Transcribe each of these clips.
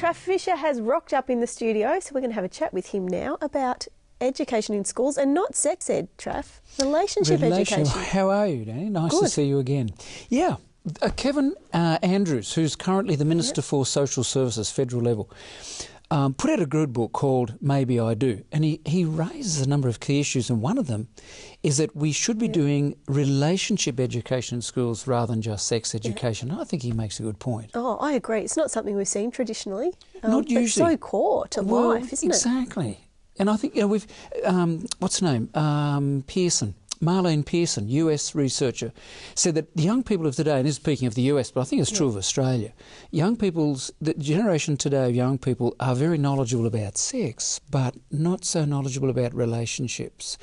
Traff Fisher has rocked up in the studio, so we're going to have a chat with him now about education in schools, and not sex ed, Traff, relationship education. How are you, Danny? Nice Good. to see you again. Yeah, Kevin Andrews, who's currently the Minister for Social Services, federal level, put out a good book called Maybe I Do, and he raises a number of key issues, and one of them is that we should be doing relationship education in schools rather than just sex education. I think he makes a good point. Oh, I agree. It's not something we've seen traditionally. Not usually. It's so core to life, isn't it? Exactly. And I think, we've, what's her name? Pearson. Marlene Pearson, US researcher, said that the young people of today, and this is speaking of the US, but I think it's true of Australia, the generation today of young people are very knowledgeable about sex, but not so knowledgeable about relationships.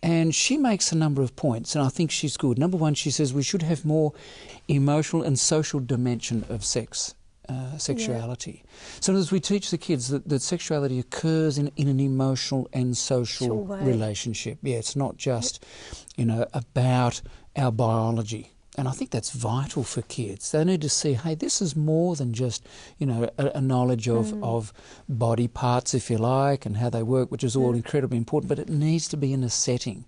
And she makes a number of points, and I think she's good. Number one, she says we should have more emotional and social dimension of sexuality. So as we teach the kids that sexuality occurs in an emotional and social relationship. Yeah, it's not just, about our biology. And I think that's vital for kids. They need to see, hey, this is more than just, a knowledge of body parts, if you like, and how they work, which is all incredibly important, but it needs to be in a setting.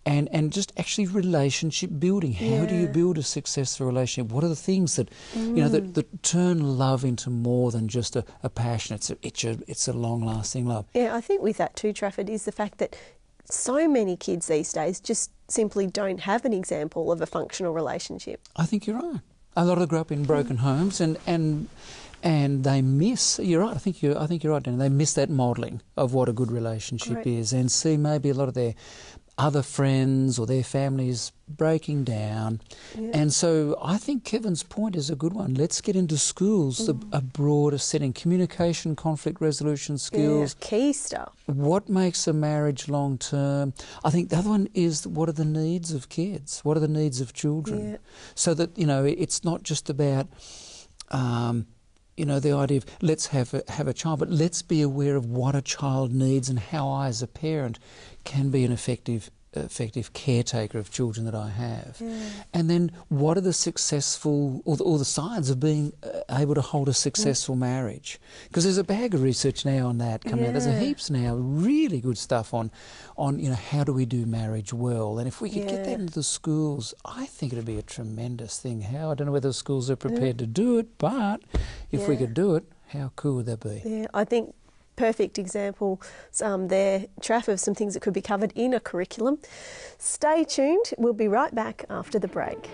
And just actually relationship building. How do you build a successful relationship? What are the things that, that turn love into more than just a passion? It's a long-lasting love. Yeah, I think with that too, Trafford, is the fact that so many kids these days just simply don't have an example of a functional relationship. I think you're right. A lot of them grow up in broken homes and they miss. You're right. I think you're right, Danny. They miss that modelling of what a good relationship is, and see maybe a lot of their other friends or their families breaking down. And so I think Kevin's point is a good one. Let's get into schools, a broader setting, communication, conflict resolution skills. Yeah, key stuff. What makes a marriage long term? I think the other one is, what are the needs of kids? What are the needs of children? Yeah. So that, it's not just about the idea of let's have a child, but let's be aware of what a child needs and how I, as a parent, can be an effective caretaker of children that I have. And then what are the successful, or the signs of being able to hold a successful marriage? Because there's a bag of research now on that coming out. There's a heaps now, really good stuff on how do we do marriage well. And if we could get that into the schools, I think it'd be a tremendous thing. I don't know whether the schools are prepared to do it, but if we could do it, how cool would that be? Yeah, I think perfect example there, Traff, of some things that could be covered in a curriculum. Stay tuned. We'll be right back after the break.